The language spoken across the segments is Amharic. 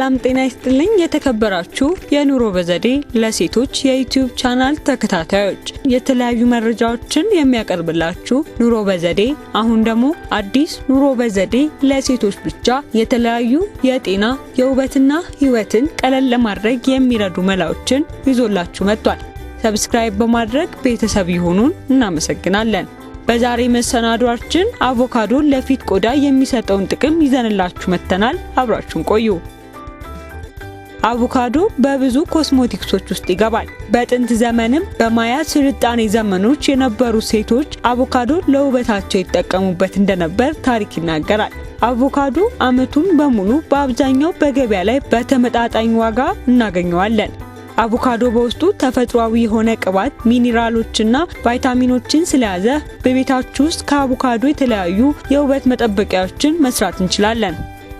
ሰላም ጤና ይስጥልኝ የተከበራችሁ የኑሮ በዘዴ ለሴቶች የዩቲዩብ ቻናል ተከታታዮች የተለያዩ መረጃዎችን የሚያቀርብላችሁ ኑሮ በዘዴ አሁን ደግሞ አዲስ ኑሮ በዘዴ ለሴቶች ብቻ የተለያዩ የጤና የውበትና ህይወትን ቀለል ለማድረግ የሚረዱ መላዎችን ይዞላችሁ መጥቷል። ሰብስክራይብ በማድረግ ቤተሰብ ይሁኑን እናመሰግናለን። በዛሬ መሰናዷችን አቮካዶ ለፊት ቆዳ የሚሰጠውን ጥቅም ይዘንላችሁ መተናል። አብራችሁን ቆዩ። አቮካዶ በብዙ ኮስሞቲክሶች ውስጥ ይገባል። በጥንት ዘመንም በማያ ስልጣኔ ዘመኖች የነበሩ ሴቶች አቮካዶ ለውበታቸው ይጠቀሙበት እንደነበር ታሪክ ይናገራል። አቮካዶ አመቱን በሙሉ በአብዛኛው በገበያ ላይ በተመጣጣኝ ዋጋ እናገኘዋለን። አቮካዶ በውስጡ ተፈጥሯዊ የሆነ ቅባት፣ ሚኒራሎችና ቫይታሚኖችን ስለያዘ በቤታችሁ ውስጥ ከአቮካዶ የተለያዩ የውበት መጠበቂያዎችን መስራት እንችላለን።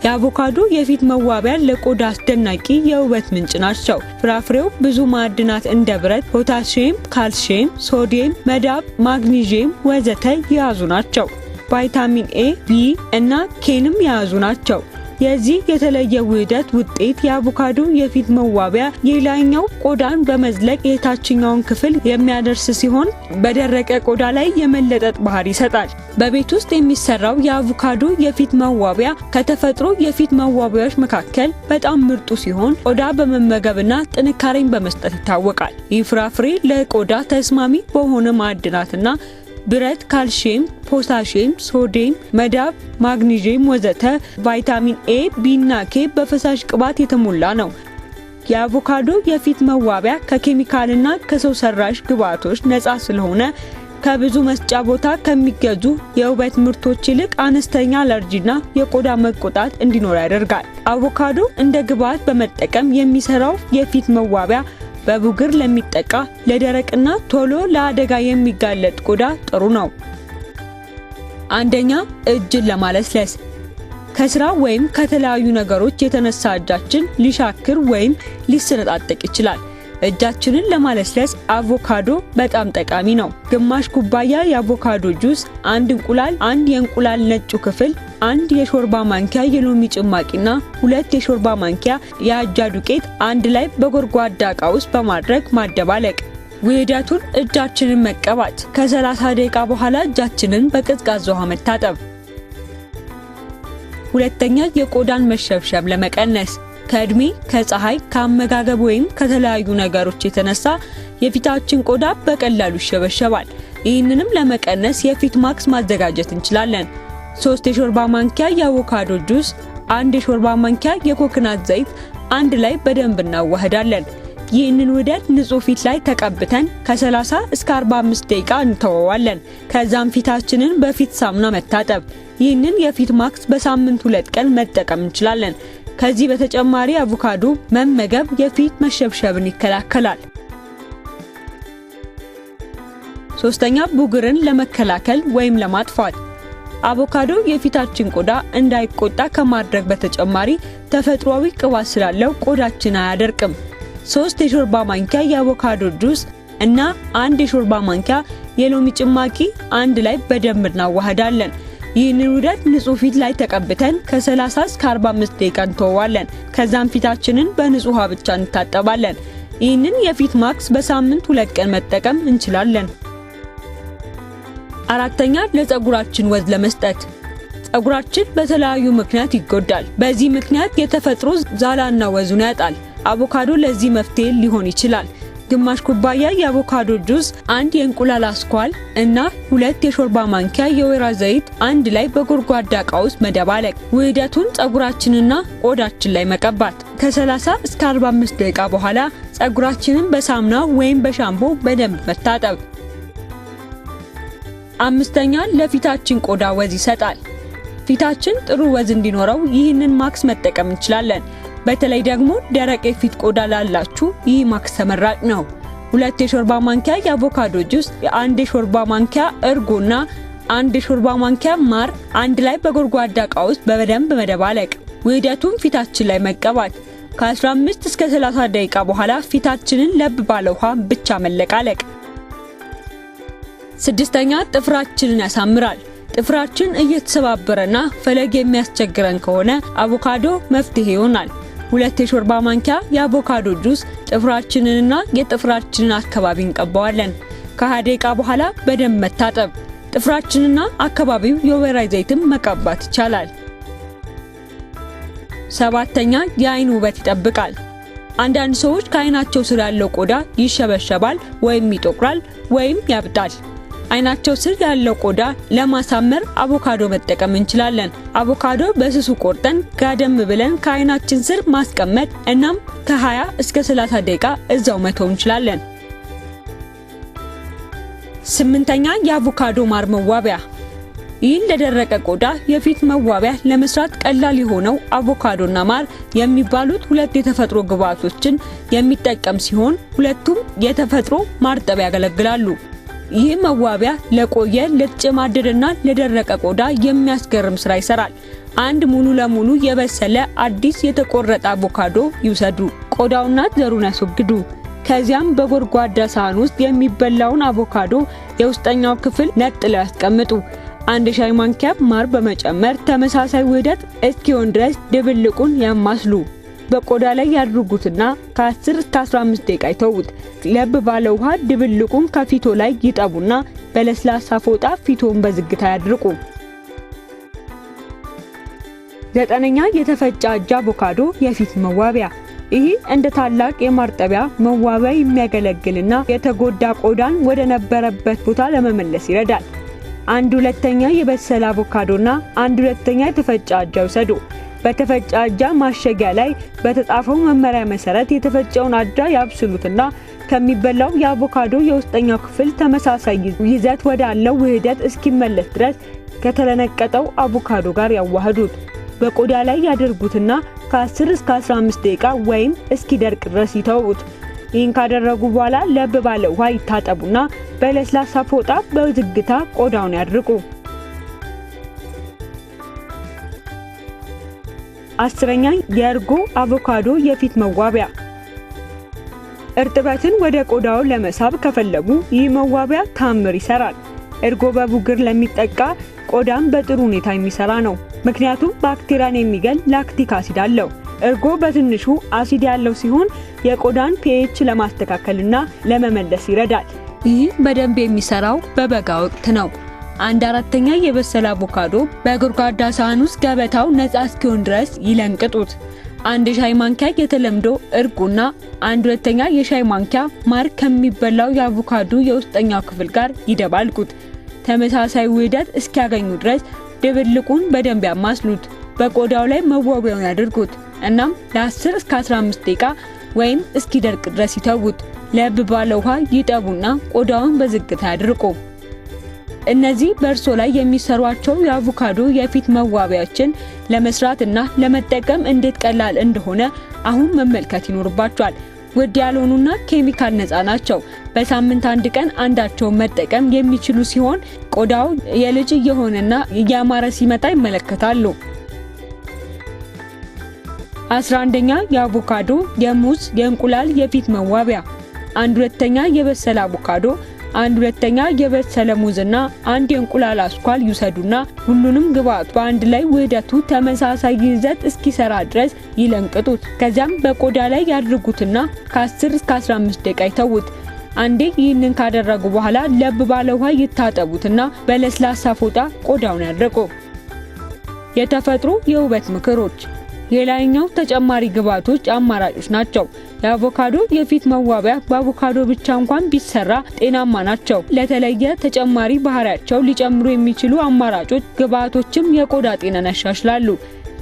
የአቮካዶ የፊት መዋቢያ ለቆዳ አስደናቂ የውበት ምንጭ ናቸው። ፍራፍሬው ብዙ ማዕድናት እንደ ብረት፣ ፖታሲየም፣ ካልሲየም፣ ሶዲየም፣ መዳብ፣ ማግኒዚየም ወዘተ የያዙ ናቸው። ቫይታሚን ኤ፣ ቢ እና ኬንም የያዙ ናቸው። የዚህ የተለየ ውህደት ውጤት የአቮካዶ የፊት መዋቢያ የላይኛው ቆዳን በመዝለቅ የታችኛውን ክፍል የሚያደርስ ሲሆን በደረቀ ቆዳ ላይ የመለጠጥ ባህሪ ይሰጣል። በቤት ውስጥ የሚሰራው የአቮካዶ የፊት መዋቢያ ከተፈጥሮ የፊት መዋቢያዎች መካከል በጣም ምርጡ ሲሆን ቆዳ በመመገብና ጥንካሬን በመስጠት ይታወቃል። ይህ ፍራፍሬ ለቆዳ ተስማሚ በሆነ ማዕድናትና ብረት፣ ካልሲየም፣ ፖታሲየም፣ ሶዲየም፣ መዳብ፣ ማግኒዚየም ወዘተ ቫይታሚን ኤ፣ ቢ እና ኬ በፈሳሽ ቅባት የተሞላ ነው። የአቮካዶ የፊት መዋቢያ ከኬሚካልና ከሰው ሰራሽ ግብአቶች ነፃ ስለሆነ ከብዙ መስጫ ቦታ ከሚገዙ የውበት ምርቶች ይልቅ አነስተኛ አለርጂና የቆዳ መቆጣት እንዲኖር ያደርጋል። አቮካዶ እንደ ግብአት በመጠቀም የሚሰራው የፊት መዋቢያ በቡግር ለሚጠቃ ለደረቅና ቶሎ ለአደጋ የሚጋለጥ ቆዳ ጥሩ ነው። አንደኛ፣ እጅን ለማለስለስ። ከስራ ወይም ከተለያዩ ነገሮች የተነሳ እጃችን ሊሻክር ወይም ሊሰነጣጠቅ ይችላል። እጃችንን ለማለስለስ አቮካዶ በጣም ጠቃሚ ነው። ግማሽ ኩባያ የአቮካዶ ጁስ፣ አንድ እንቁላል፣ አንድ የእንቁላል ነጩ ክፍል፣ አንድ የሾርባ ማንኪያ የሎሚ ጭማቂና 2 የሾርባ ማንኪያ የአጃ ዱቄት አንድ ላይ በጎድጓዳ ዕቃ ውስጥ በማድረግ ማደባለቅ። ውህደቱን እጃችንን መቀባት። ከ30 ደቂቃ በኋላ እጃችንን በቀዝቃዛ ውሃ መታጠብ። ሁለተኛ፣ የቆዳን መሸብሸብ ለመቀነስ። ከእድሜ፣ ከፀሐይ፣ ከአመጋገብ ወይም ከተለያዩ ነገሮች የተነሳ የፊታችን ቆዳ በቀላሉ ይሸበሸባል። ይህንንም ለመቀነስ የፊት ማክስ ማዘጋጀት እንችላለን። 3 የሾርባ ማንኪያ የአቮካዶ ጁስ፣ 1 የሾርባ ማንኪያ የኮኮናት ዘይት አንድ ላይ በደንብ እናዋህዳለን። ይህንን ውህደት ንጹህ ፊት ላይ ተቀብተን ከ30 እስከ 45 ደቂቃ እንተወዋለን። ከዛም ፊታችንን በፊት ሳሙና መታጠብ። ይህንን የፊት ማክስ በሳምንት 2 ቀን መጠቀም እንችላለን። ከዚህ በተጨማሪ አቮካዶ መመገብ የፊት መሸብሸብን ይከላከላል። ሶስተኛ፣ ቡግርን ለመከላከል ወይም ለማጥፋት። አቮካዶ የፊታችን ቆዳ እንዳይቆጣ ከማድረግ በተጨማሪ ተፈጥሯዊ ቅባት ስላለው ቆዳችን አያደርቅም። 3 የሾርባ ማንኪያ የአቮካዶ ጁስ እና 1 የሾርባ ማንኪያ የሎሚ ጭማቂ አንድ ላይ በደንብ እናዋህዳለን። ይህንን ውህደት ንጹህ ፊት ላይ ተቀብተን ከ30 እስከ 45 ደቂቃ እንተወዋለን። ከዛም ፊታችንን በንጹህ ውሃ ብቻ እንታጠባለን። ይህንን የፊት ማክስ በሳምንት 2 ቀን መጠቀም እንችላለን። አራተኛ፣ ለፀጉራችን ወዝ ለመስጠት። ፀጉራችን በተለያዩ ምክንያት ይጎዳል። በዚህ ምክንያት የተፈጥሮ ዛላና ወዙን ያጣል። አቮካዶ ለዚህ መፍትሄ ሊሆን ይችላል። ግማሽ ኩባያ የአቮካዶ ጁስ፣ 1 የእንቁላል አስኳል እና 2 የሾርባ ማንኪያ የወይራ ዘይት አንድ ላይ በጎድጓዳ ዕቃ ውስጥ መደባለቅ። ውህደቱን ፀጉራችንና ቆዳችን ላይ መቀባት። ከ30 እስከ 45 ደቂቃ በኋላ ፀጉራችንን በሳሙና ወይም በሻምፖ በደንብ መታጠብ። አምስተኛ፣ ለፊታችን ቆዳ ወዝ ይሰጣል። ፊታችን ጥሩ ወዝ እንዲኖረው ይህንን ማክስ መጠቀም እንችላለን። በተለይ ደግሞ ደረቅ የፊት ቆዳ ላላችሁ ይህ ማክስ ተመራጭ ነው። 2 የሾርባ ማንኪያ የአቮካዶ ጁስ፣ 1 የሾርባ ማንኪያ እርጎና 1 የሾርባ ማንኪያ ማር አንድ ላይ በጎድጓዳ ዕቃ ውስጥ በደንብ መደባለቅ። ውህደቱን ፊታችን ላይ መቀባት። ከ15 እስከ 30 ደቂቃ በኋላ ፊታችንን ለብ ባለ ውሃ ብቻ መለቃለቅ። ስድስተኛ፣ ጥፍራችንን ያሳምራል። ጥፍራችን እየተሰባበረና ፈለግ የሚያስቸግረን ከሆነ አቮካዶ መፍትሄ ይሆናል። 2 የሾርባ ማንኪያ የአቮካዶ ጁስ ጥፍራችንንና የጥፍራችንን አካባቢ እንቀባዋለን። ከ20 ደቂቃ በኋላ በደንብ መታጠብ። ጥፍራችንና አካባቢው የወይራ ዘይትም መቀባት ይቻላል። 7ኛ የአይን ውበት ይጠብቃል። አንዳንድ ሰዎች ከአይናቸው ስር ያለው ቆዳ ይሸበሸባል ወይም ይጠቁራል ወይም ያብጣል። አይናቸው ስር ያለው ቆዳ ለማሳመር አቮካዶ መጠቀም እንችላለን። አቮካዶ በስሱ ቆርጠን ጋደም ብለን ከአይናችን ስር ማስቀመጥ እናም ከ20 እስከ 30 ደቂቃ እዛው መተው እንችላለን። 8ኛ የአቮካዶ ማር መዋቢያ። ይህን ለደረቀ ቆዳ የፊት መዋቢያ ለመስራት ቀላል የሆነው አቮካዶና ማር የሚባሉት ሁለት የተፈጥሮ ግብአቶችን የሚጠቀም ሲሆን ሁለቱም የተፈጥሮ ማርጠብ ያገለግላሉ። ይህ መዋቢያ ለቆየ ለተጨማደደና ለደረቀ ቆዳ የሚያስገርም ስራ ይሰራል። አንድ ሙሉ ለሙሉ የበሰለ አዲስ የተቆረጠ አቮካዶ ይውሰዱ። ቆዳውና ዘሩን ያስወግዱ። ከዚያም በጎድጓዳ ሳህን ውስጥ የሚበላውን አቮካዶ የውስጠኛው ክፍል ነጥለው ያስቀምጡ። 1 ሻይ ማንኪያ ማር በመጨመር ተመሳሳይ ውህደት እስኪሆን ድረስ ድብልቁን ያማስሉ። በቆዳ ላይ ያድርጉትና ከ10 እስከ 15 ደቂቃ ይተውት። ለብ ባለ ውሃ ድብልቁን ከፊቶ ላይ ይጠቡና በለስላሳ ፎጣ ፊቶን በዝግታ ያድርቁ። 9ኛ የተፈጨ አጃ አቮካዶ የፊት መዋቢያ። ይህ እንደ ታላቅ የማርጠቢያ መዋቢያ የሚያገለግልና የተጎዳ ቆዳን ወደ ነበረበት ቦታ ለመመለስ ይረዳል። 1/2ኛ የበሰለ አቮካዶና 1/2ኛ የተፈጨ አጃ ይውሰዱ። በተፈጨ አጃ ማሸጊያ ላይ በተጻፈው መመሪያ መሰረት የተፈጨውን አጃ ያብስሉትና ከሚበላው የአቮካዶ የውስጠኛው ክፍል ተመሳሳይ ይዘት ወዳለው ውህደት እስኪመለስ ድረስ ከተለነቀጠው አቮካዶ ጋር ያዋህዱት። በቆዳ ላይ ያደርጉትና ከ10 እስከ 15 ደቂቃ ወይም እስኪደርቅ ድረስ ይተውት። ይህን ካደረጉ በኋላ ለብ ባለ ውሃ ይታጠቡና በለስላሳ ፎጣ በዝግታ ቆዳውን ያድርቁ። 10ኛ የእርጎ አቮካዶ የፊት መዋቢያ። እርጥበትን ወደ ቆዳው ለመሳብ ከፈለጉ ይህ መዋቢያ ታምር ይሰራል። እርጎ በቡግር ለሚጠቃ ቆዳን በጥሩ ሁኔታ የሚሰራ ነው። ምክንያቱም ባክቴሪያን የሚገል ላክቲክ አሲድ አለው። እርጎ በትንሹ አሲድ ያለው ሲሆን የቆዳን pH ለማስተካከልና ለመመለስ ይረዳል። ይህ በደንብ የሚሰራው በበጋ ወቅት ነው። 1/4ኛ የበሰለ አቮካዶ በጎድጓዳ ሳህን ውስጥ ገበታው ነፃ እስኪሆን ድረስ ይለንቅጡት። 1 ሻይ ማንኪያ የተለምዶ እርጎና 1/2ኛ የሻይ ማንኪያ ማር ከሚበላው የአቮካዶ የውስጠኛው ክፍል ጋር ይደባልቁት። ተመሳሳይ ውህደት እስኪያገኙ ድረስ ድብልቁን በደንብ ያማስሉት። በቆዳው ላይ መዋቢያውን ያድርጉት። እናም ለ10 እስከ 15 ደቂቃ ወይም እስኪደርቅ ድረስ ይተውት። ለብ ባለ ውሃ ይጠቡና ቆዳውን በዝግታ ያድርቁ። እነዚህ በእርሶ ላይ የሚሰሯቸው የአቮካዶ የፊት መዋቢያዎችን ለመስራትና ለመጠቀም እንዴት ቀላል እንደሆነ አሁን መመልከት ይኖርባችኋል። ውድ ያልሆኑና ኬሚካል ነፃ ናቸው። በሳምንት 1 ቀን አንዳቸውን መጠቀም የሚችሉ ሲሆን ቆዳው የልጅ የሆነና ያማረ ሲመጣ ይመለከታሉ። 11ኛ የአቮካዶ የሙዝ የእንቁላል የፊት መዋቢያ። 1/2ኛ የበሰለ አቮካዶ 1/2ኛ የበሰለ ሙዝና 1 የእንቁላል አስኳል ይውሰዱና ሁሉንም ግብአት በአንድ ላይ ውህደቱ ተመሳሳይ ይዘት እስኪሰራ ድረስ ይለንቅጡት። ከዚያም በቆዳ ላይ ያድርጉትና ከ10 እስከ 15 ደቂቃ ይተውት። አንዴ ይህንን ካደረጉ በኋላ ለብ ባለ ውሃ ይታጠቡትና በለስላሳ ፎጣ ቆዳውን ያድርቁ። የተፈጥሮ የውበት ምክሮች። ሌላኛው ተጨማሪ ግብአቶች አማራጮች ናቸው። የአቮካዶ የፊት መዋቢያ በአቮካዶ ብቻ እንኳን ቢሰራ ጤናማ ናቸው። ለተለየ ተጨማሪ ባህሪያቸው ሊጨምሩ የሚችሉ አማራጮች ግብአቶችም የቆዳ ጤናን ያሻሽላሉ።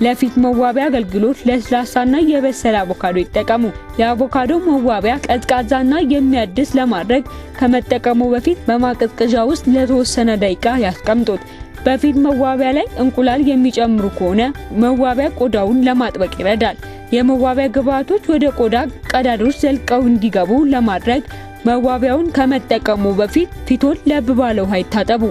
ለፊት መዋቢያ አገልግሎት ለስላሳና የበሰለ አቮካዶ ይጠቀሙ። የአቮካዶ መዋቢያ ቀዝቃዛና የሚያድስ ለማድረግ ከመጠቀሙ በፊት በማቀዝቀዣ ውስጥ ለተወሰነ ደቂቃ ያስቀምጡት። በፊት መዋቢያ ላይ እንቁላል የሚጨምሩ ከሆነ መዋቢያ ቆዳውን ለማጥበቅ ይረዳል። የመዋቢያ ግብአቶች ወደ ቆዳ ቀዳዳዎች ዘልቀው እንዲገቡ ለማድረግ መዋቢያውን ከመጠቀሙ በፊት ፊቶን ለብ ባለ ውሃ ይታጠቡ።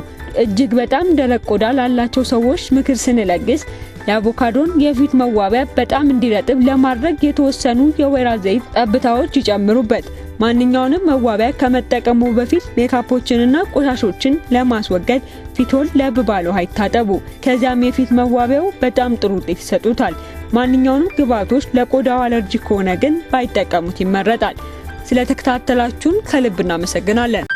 እጅግ በጣም ደረቅ ቆዳ ላላቸው ሰዎች ምክር ስንለግስ የአቮካዶን የፊት መዋቢያ በጣም እንዲረጥብ ለማድረግ የተወሰኑ የወይራ ዘይት ጠብታዎች ይጨምሩበት። ማንኛውንም መዋቢያ ከመጠቀሙ በፊት ሜካፖችንና ቆሻሾችን ለማስወገድ ፊቶን ለብ ባለ ውሃ ይታጠቡ። ከዚያም የፊት መዋቢያው በጣም ጥሩ ውጤት ይሰጡታል። ማንኛውንም ግብአቶች ለቆዳው አለርጂክ ከሆነ ግን ባይጠቀሙት ይመረጣል። ስለተከታተላችሁን ከልብ እናመሰግናለን።